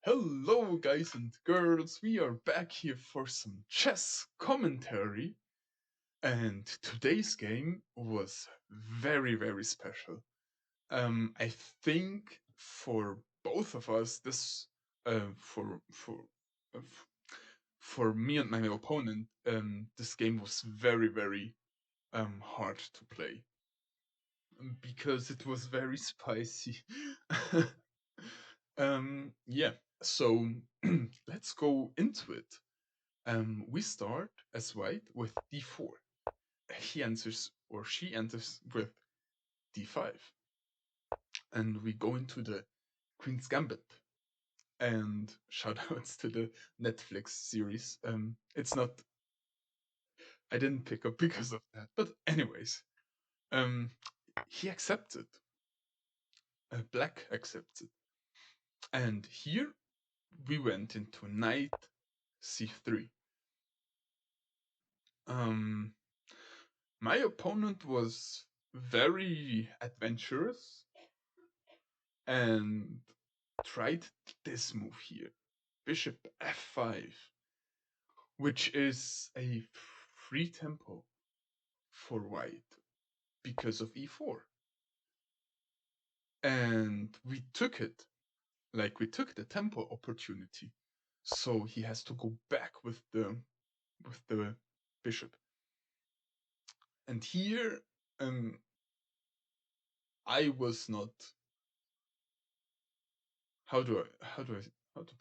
Hello, guys and girls. We are back here for some chess commentary. And today's game was very, very special. I think for both of us, this uh, f- for me and my opponent, this game was very, very hard to play because it was very spicy. Yeah. So let's go into it. We start as white with d4. He answers or she enters with d5. And we go into the Queen's Gambit. And shoutouts to the Netflix series. It's not, I didn't pick up because of that. But, anyways, he accepted. Black accepted. And here we went into knight c3. My opponent was very adventurous and tried this move here, bishop f5, which is a free tempo for white because of e4. And we took it, like we took the tempo opportunity. So he has to go back with the bishop. And here I was not, how to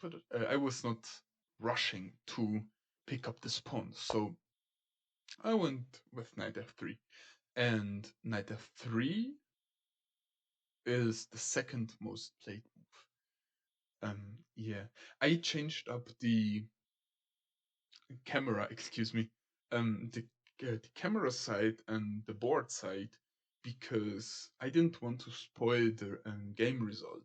put it? I was not rushing to pick up this pawn. So I went with knight f3. And knight f3 is the second most played move. Yeah, I changed up the camera, excuse me, the camera side and the board side because I didn't want to spoil the game result.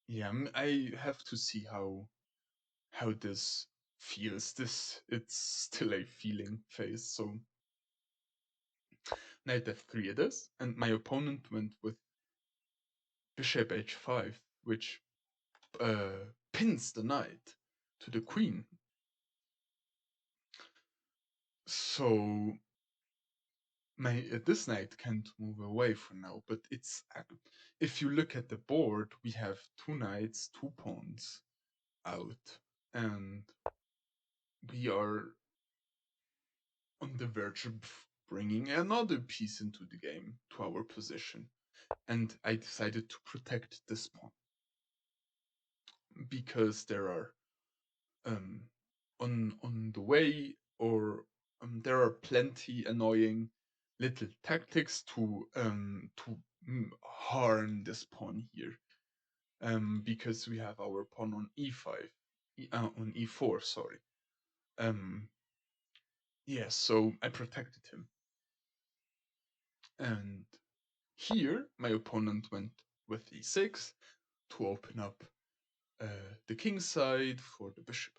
Yeah, I have to see how this feels. It's still a feeling phase. So knight f3 it is, and my opponent went with bishop h5, which pins the knight to the queen. So this knight can't move away for now, but it's if you look at the board, we have two knights, two pawns out, and we are on the verge of bringing another piece into the game to our position. And I decided to protect this pawn because there are on the way, or there are plenty annoying little tactics to harm this pawn here, because we have our pawn on e5, on e4, sorry. Yeah, so I protected him. And here my opponent went with e6 to open up the king side for the bishop.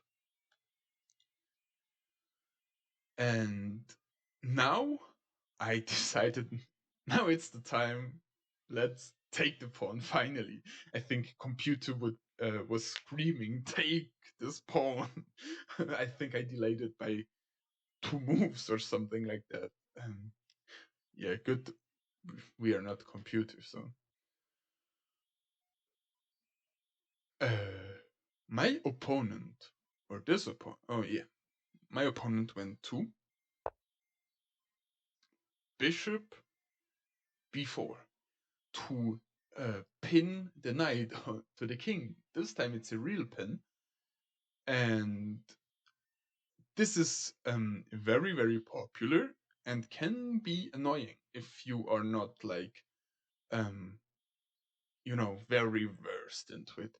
And now I decided, now it's the time. Let's take the pawn finally. I think computer was screaming, take this pawn. I think I delayed it by 2 moves or something like that. Yeah, good. We are not computer, so. My opponent, or this opponent, oh yeah, my opponent went to bishop b4 to pin the knight to the king. This time it's a real pin, and this is very, very popular and can be annoying if you are not like very versed into it.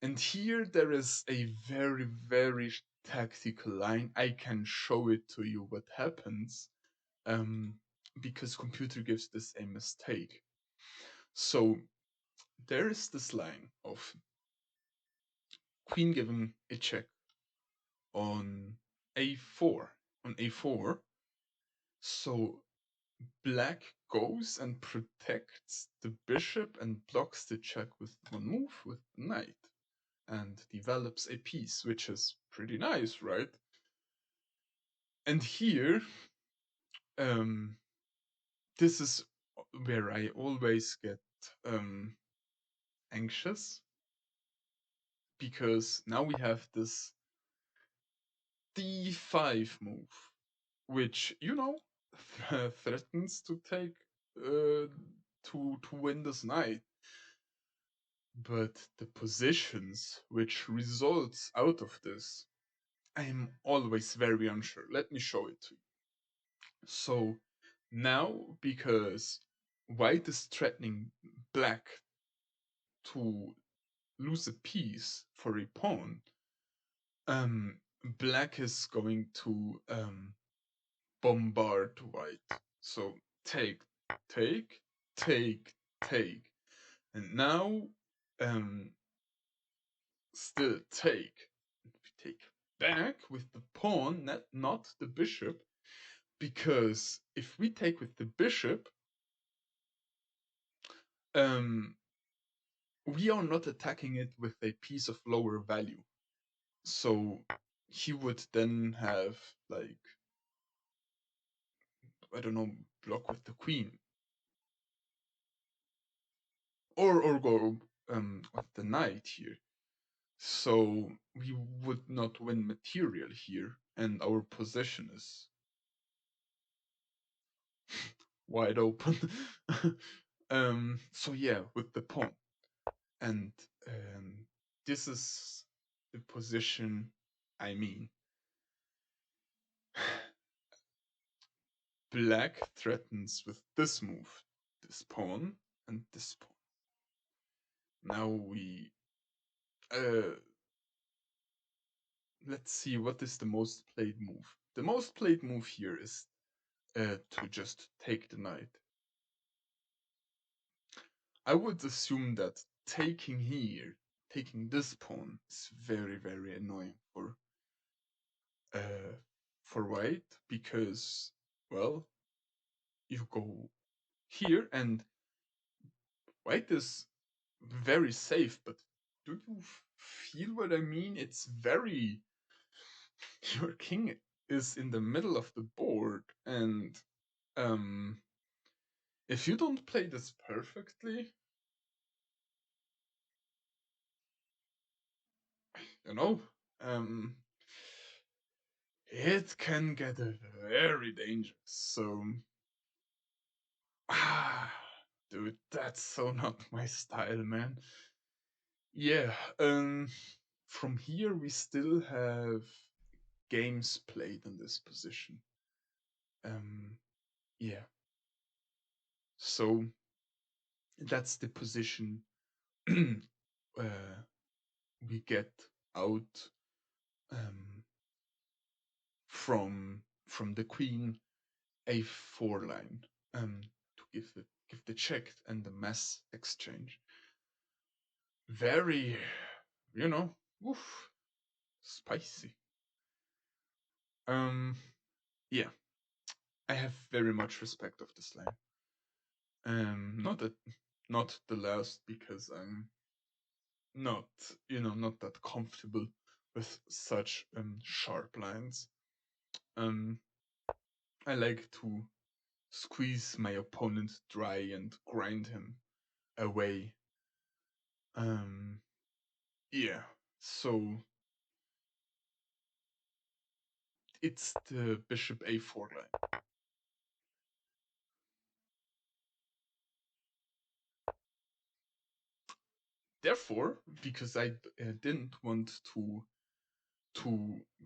And here there is a very, very tactical line. I can show it to you what happens, because computer gives this a mistake. So there is this line of queen giving a check on a4, So black goes and protects the bishop and blocks the check with one move with the knight and develops a piece, which is pretty nice, right? And here, um, this is where I always get um, anxious, because now we have this d5 move, which, you know, threatens to take to win this knight. But the positions which results out of this, I'm always very unsure. Let me show it to you. So now, because white is threatening black to lose a piece for a pawn, black is going to bombard white. So take, take, take, take. And now, um, still take. We take back with the pawn, not the bishop, because if we take with the bishop, um, we are not attacking it with a piece of lower value. So he would then have, like, I don't know, block with the queen, or go with the knight here. So we would not win material here, and our position is wide open. So yeah, with the pawn, and this is the position. I mean, black threatens with this move, this pawn, and this pawn. Now we let's see what is the most played move. The most played move here is to just take the knight. I would assume that taking here, taking this pawn, is very, very annoying uh, for white, because, well, you go here and white is very safe, but do you feel what I mean? It's very, your king is in the middle of the board, and um, if you don't play this perfectly, you know, um, it can get very dangerous. So, dude, that's so not my style, man. Yeah, from here we still have games played in this position. Um, yeah, so that's the position uh, we get out um, from the queen a4 line, to give the check and the mass exchange. Very, you know, oof, spicy. Um, yeah, I have very much respect of this line. Not the last, because I'm not, not that comfortable with such sharp lines. Um, I like to squeeze my opponent dry and grind him away. Yeah, so it's the bishop a4 line. Therefore, because I didn't want to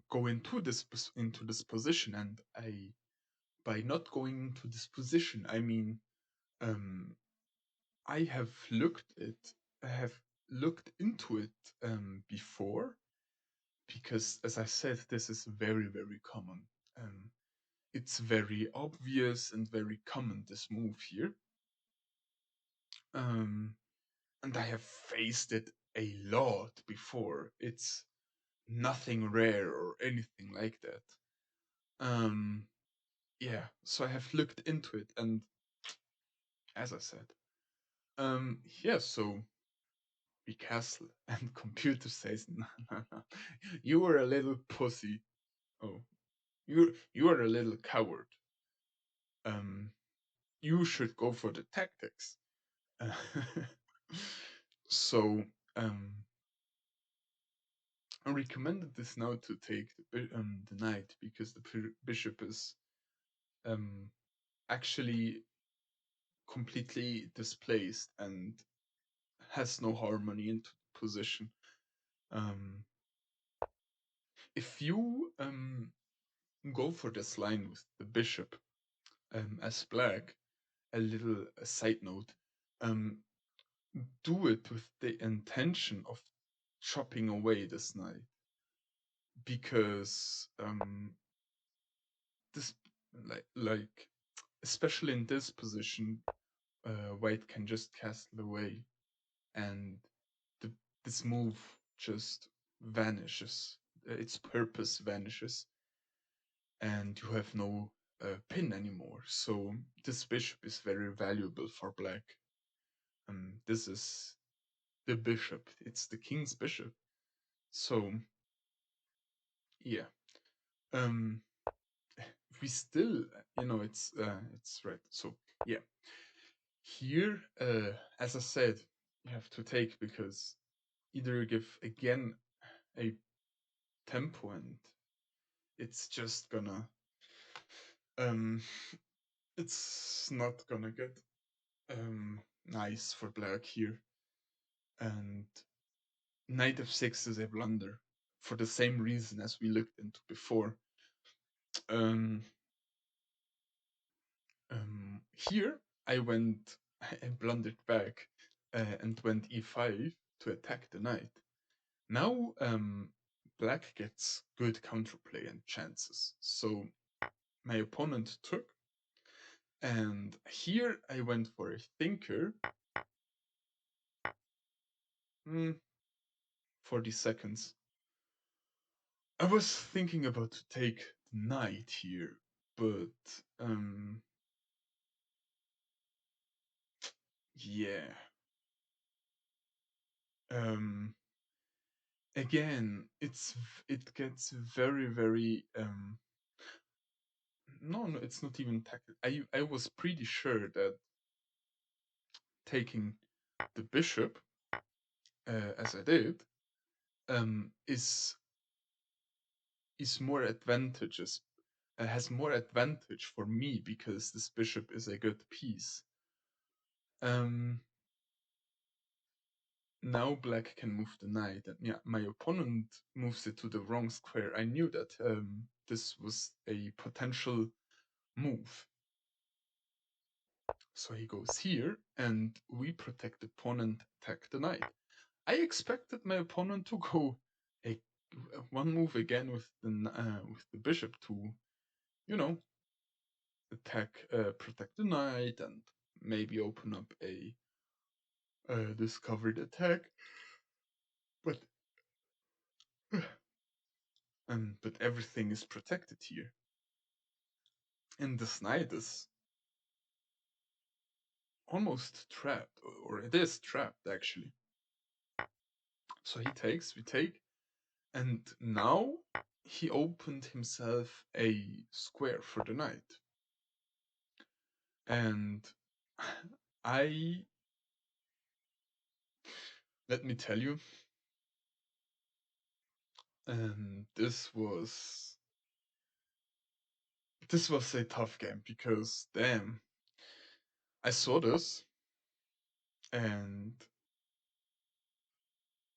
go into this position, and I by not going into this position, I mean, um, I have looked into it before, because, as I said, this is very, very common. Um, it's very obvious and very common, this move here. And I have faced it a lot before. It's nothing rare or anything like that. Yeah, so I have looked into it, and as I said. Yeah, so we castle, and computer says, no, no, no. You were a little pussy. Oh, you are a little coward. Um, you should go for the tactics. so, um, I recommended this now to take the knight because the bishop is um actually completely displaced and has no harmony into the position. Um, if you go for this line with the bishop as black, a little side note, um, do it with the intention of chopping away this knight because this like especially in this position, white can just castle away and the, this move just vanishes. Its purpose vanishes, and you have no pin anymore. So this bishop is very valuable for black. This is the bishop. It's the king's bishop. So yeah, um, we still, it's right. So yeah, here, as I said, you have to take because either you give again a tempo and it's just gonna um it's not gonna get nice for black here, and knight f6 is a blunder for the same reason as we looked into before. um Here I blundered back and went e5 to attack the knight. Now black gets good counterplay and chances, so my opponent took, and here I went for a thinker. 40 seconds. I was thinking about to take the knight here, but yeah. Um Again, it gets very very no, it's not even tactical. I was pretty sure that taking the bishop as I did is more advantageous, has more advantage for me because this bishop is a good piece. Um Now black can move the knight, and yeah, my opponent moves it to the wrong square. I knew that this was a potential move. So he goes here, and we protect the pawn and attack the knight. I expected my opponent to go a one move again with the bishop to, you know, attack, protect the knight, and maybe open up a discovered attack. But but everything is protected here, and this knight is almost trapped, or it is trapped actually. So he takes, we take, and now he opened himself a square for the knight. And I, let me tell you, this was a tough game because damn, I saw this and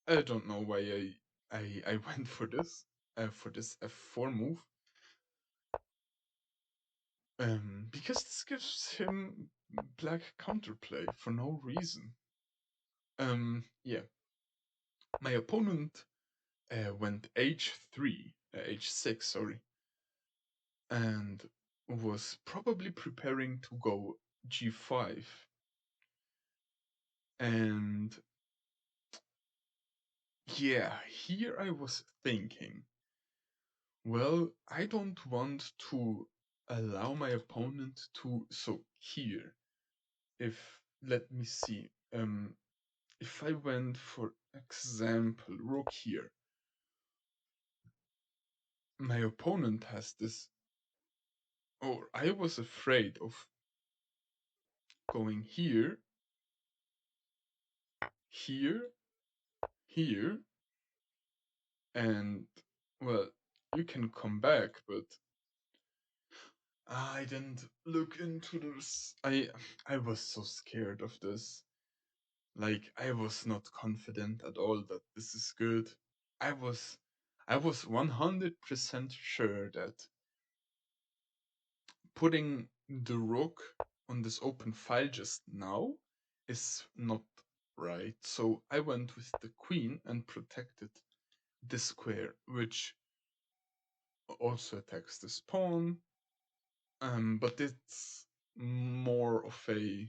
I don't know why I went for this f4 move. Because this gives him black counterplay for no reason. Yeah. My opponent went h3, h6, sorry, and was probably preparing to go g5. And yeah, here I was thinking, well, I don't want to allow my opponent to, so here, if, let me see, if I went, for example, rook here, my opponent has this, or I was afraid of going here, here, here, and, well, you can come back, but I didn't look into this. I was so scared of this. Like, I was not confident at all that this is good. I was I was 100% sure that putting the rook on this open file just now is not right. So I went with the queen and protected this square, which also attacks this pawn. But it's more of a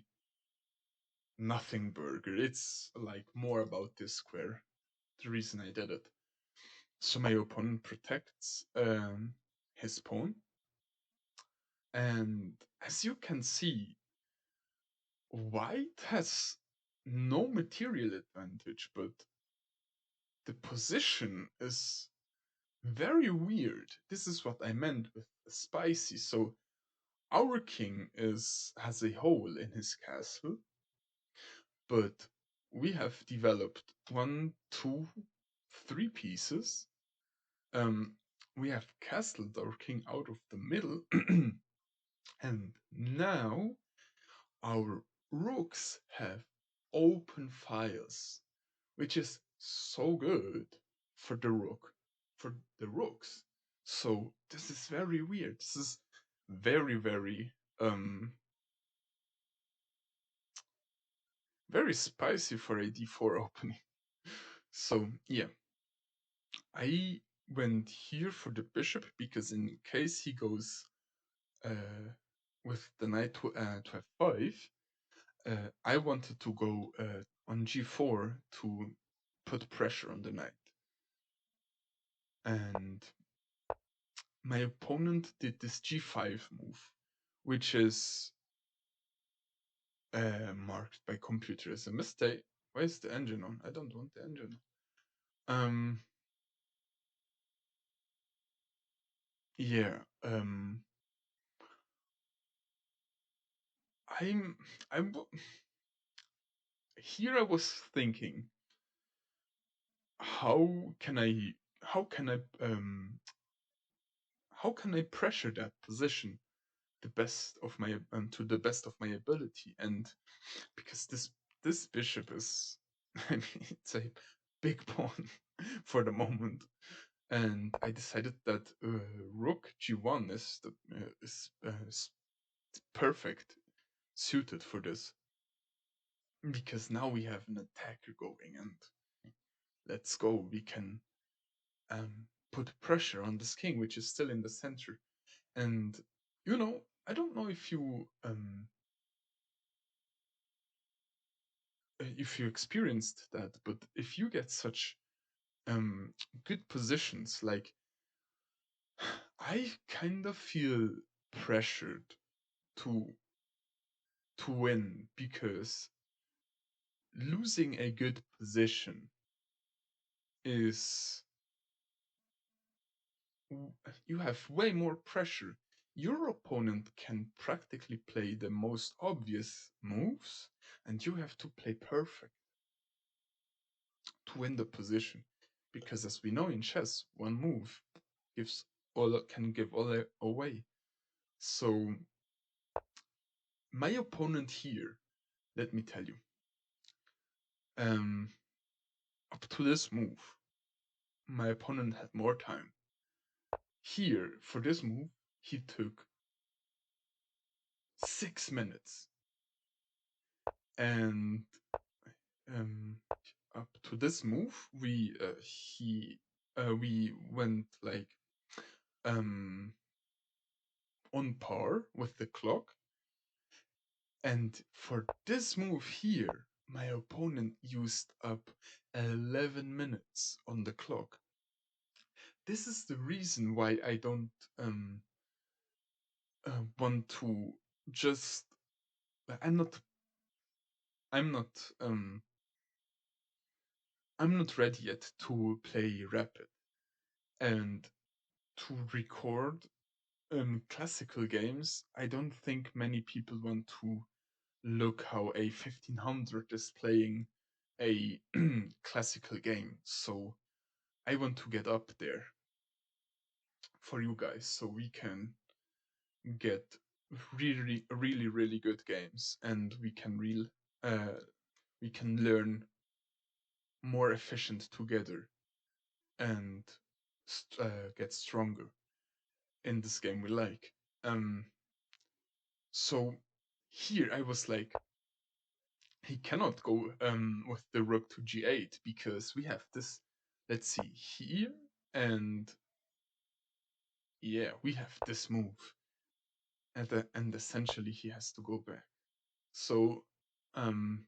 nothing burger. It's like more about this square. The reason I did it. So my opponent protects his pawn, and as you can see, white has no material advantage, but the position is very weird. This is what I meant with spicy. So our king has a hole in his castle, but we have developed one, two, three pieces. Um, we have castled our king out of the middle, and now our rooks have open files, which is so good for the rooks. So this is very weird. This is very, very very spicy for a d4 opening. So yeah, I went here for the bishop because in case he goes with the knight to f5, I wanted to go on g4 to put pressure on the knight. And my opponent did this g5 move, which is marked by computer as a mistake. Why is the engine on? I don't want the engine. Yeah. I'm. I'm. Here I was thinking, how can I? How can I? How can I pressure that position the best of my to the best of my ability? And because this bishop is, I mean, it's a big pawn for the moment, and I decided that rook g1 is perfect suited for this, because now we have an attacker going, and let's go. We can put pressure on this king, which is still in the center. And I don't know if you experienced that, but if you get such good positions, like, I kind of feel pressured to win, because losing a good position is, you have way more pressure. Your opponent can practically play the most obvious moves, and you have to play perfect to win the position. Because as we know in chess, one move can give all away. So my opponent here, let me tell you, um, up to this move, my opponent had more time. Here, for this move, he took 6 minutes, and um, up to this move, we went like on par with the clock. And for this move here, my opponent used up 11 minutes on the clock. This is the reason why I don't want to just. I'm not I'm not um I'm not ready yet to play rapid and to record classical games. I don't think many people want to look how a 1500 is playing a classical game. So I want to get up there for you guys so we can get really good games and uh we can learn more efficient together and get stronger in this game we like. Um, so here I was like, he cannot go with the rook to g8 because we have this. Let's see here, and yeah, we have this move, and essentially he has to go back. So um,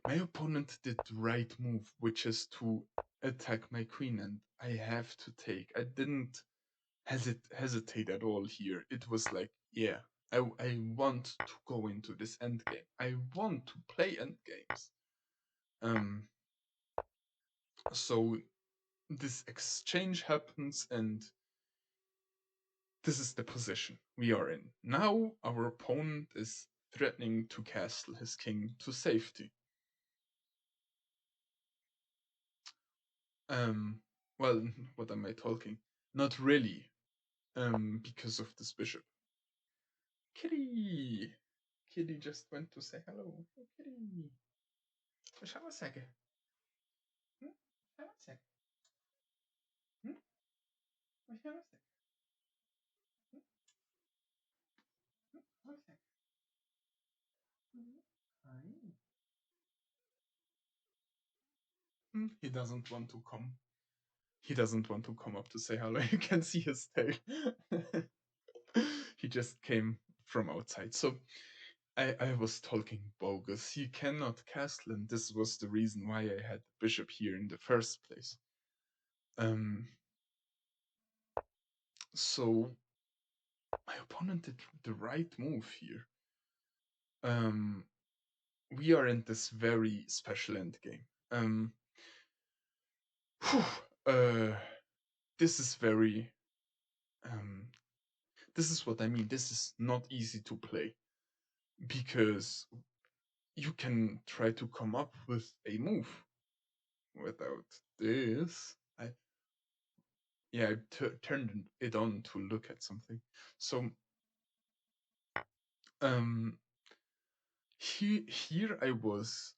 my opponent did the right move, which is to attack my queen, and I have to take. I didn't hesitate at all here. It was like, yeah, I want to go into this endgame. I want to play endgames. Um, so this exchange happens, and this is the position we are in. Now our opponent is threatening to castle his king to safety. Um, well, what am I talking? Not really, because of this bishop. Kitty! Kitty just went to say hello. Oh, Kitty! Vad ska man säga? Vad ska man säga? Vad ska man säga? Vad ska He doesn't want to come. He doesn't want to come up to say hello. You can see his tail. He just came from outside. So I was talking bogus. You cannot castle, and this was the reason why I had the bishop here in the first place. Um, so my opponent did the right move here. We are in this very special endgame. Uh, this is very this is what I mean. This is not easy to play because you can try to come up with a move without this. I turned it on to look at something. So um here I was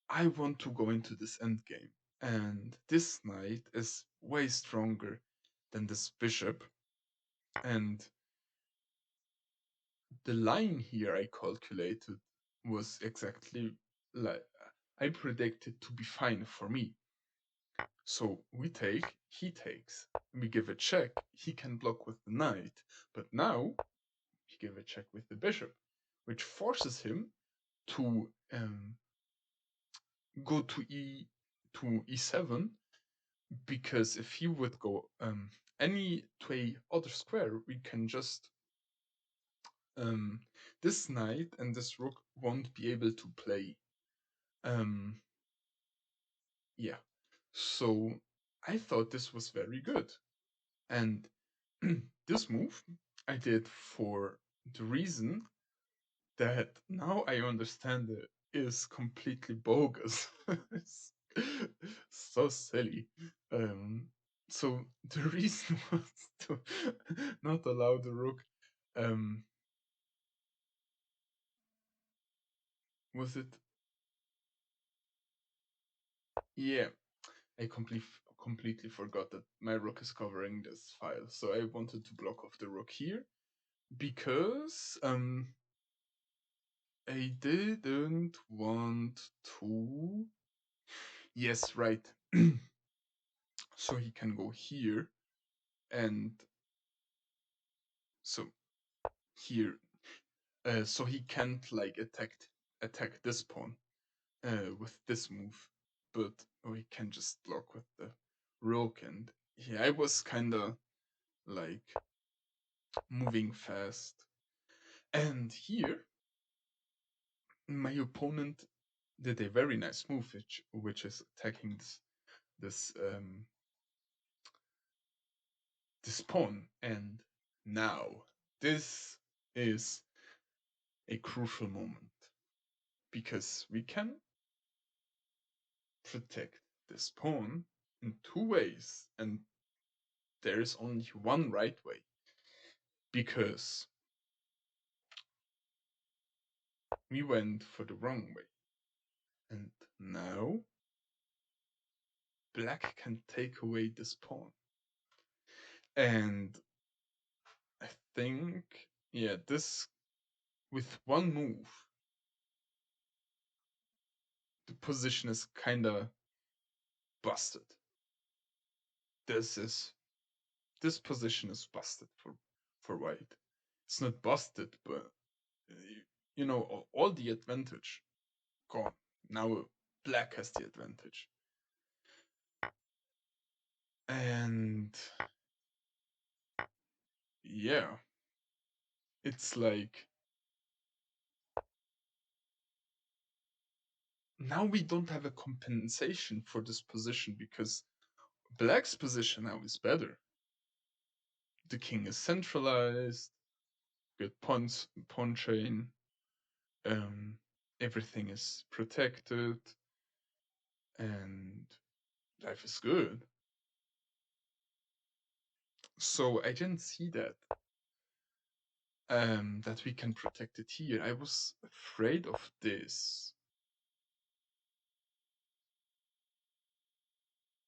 I want to go into this endgame, and this knight is way stronger than this bishop, and the line here I calculated was exactly like I predicted to be fine for me. So we take, he takes, we give a check, he can block with the knight, but now we give a check with the bishop, which forces him to go to e7, because if he would go any to a other square, we can just this knight and this rook won't be able to play. Yeah, so I thought this was very good, and this move I did for the reason that now I understand it is completely bogus. It's so silly. Um, so the reason was to not allow the rook. Um, was it? Yeah, I completely forgot that my rook is covering this file. So I wanted to block off the rook here because I didn't want to. Yes, right. So he can go here, and so here, so he can't like attack this pawn with this move, but he can just block with the rook. And yeah, I was kind of like moving fast, and here my opponent did a very nice move, which is attacking this this pawn. And now this is a crucial moment because we can protect this pawn in two ways, and there is only one right way because we went for the wrong way. And now black can take away this pawn. And I think, yeah, this with one move, the position is kinda busted. This is this position is busted for white. It's not busted, but you know, all the advantage gone. Now black has the advantage. And yeah, it's like now we don't have a compensation for this position because black's position now is better. The king is centralized, good pawn chain, um, everything is protected, and life is good. So I didn't see that we can protect it here. I was afraid of this.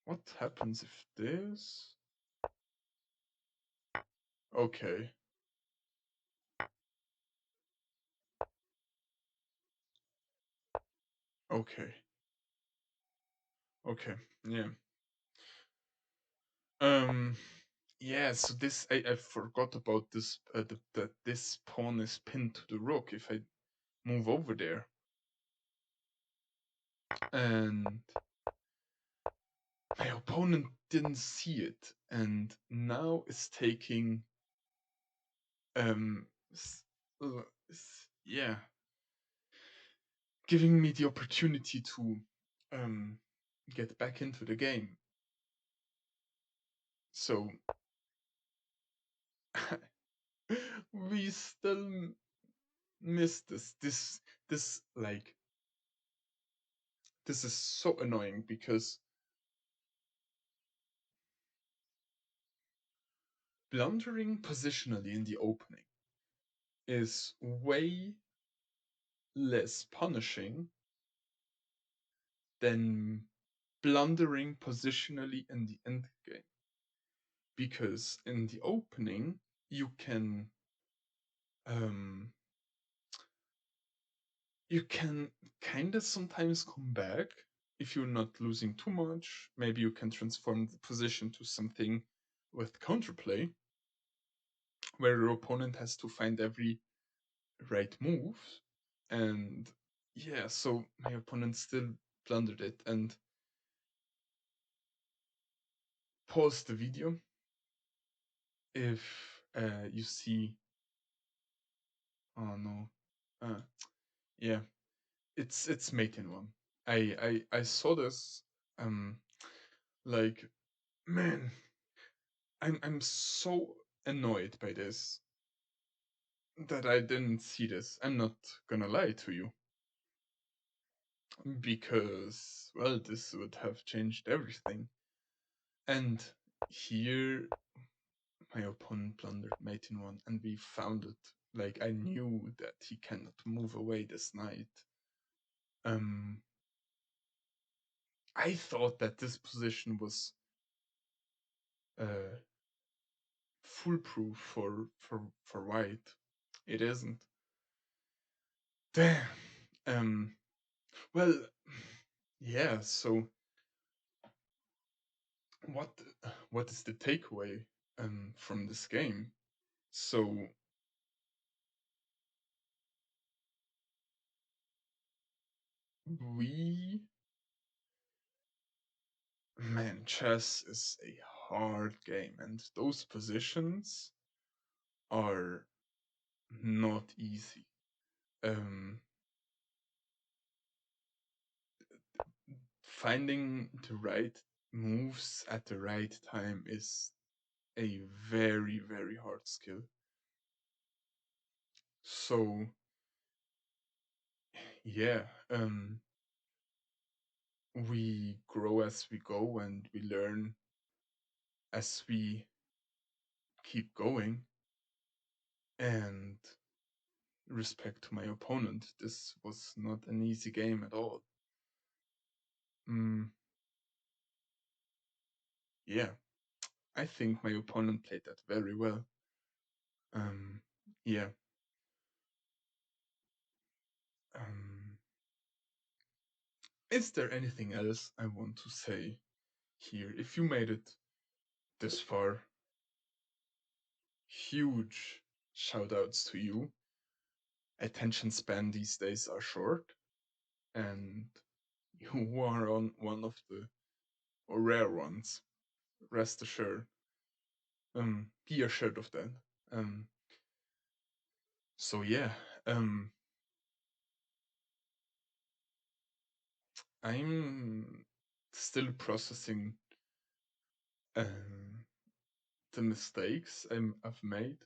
What happens if this? Okay. Okay. Okay. Yeah. Um. Yeah. So this I forgot about this. That this pawn is pinned to the rook. If I move over there, and my opponent didn't see it, and now is taking um. Yeah, giving me the opportunity to um get back into the game. So we still miss this like this is so annoying because blundering positionally in the opening is way less punishing than blundering positionally in the end game, because in the opening you can um you can kind of sometimes come back if you're not losing too much. Maybe you can transform the position to something with counterplay, where your opponent has to find every right move. And yeah, so my opponent still blundered it. And pause the video if you see. Oh no. Uh, yeah, it's mate in one. I saw this. Um, like, man, I'm so annoyed by this that I didn't see this. I'm not gonna lie to you, because well, this would have changed everything. And here my opponent blundered mate in one, and we found it. Like, I knew that he cannot move away this knight. Um, I thought that this position was uh, foolproof for white. It isn't. Damn. Well, yeah. So what what is the takeaway from this game? So we man, chess is a hard game, and those positions are not easy. Um, finding the right moves at the right time is a very, very hard skill. So yeah, we grow as we go and we learn as we keep going. And respect to my opponent, this was not an easy game at all. Mm, yeah, I think my opponent played that very well. Yeah. Um, is there anything else I want to say here? If you made it this far, huge shout outs to you. Attention span these days are short, and you are on one of the rare ones. Rest assured. Be assured of that. Um, so yeah, um, I'm still processing um, the mistakes I've made,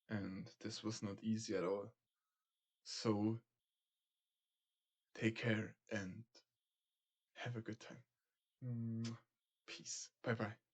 and this was not easy at all. So take care and have a good time. Peace. Bye bye.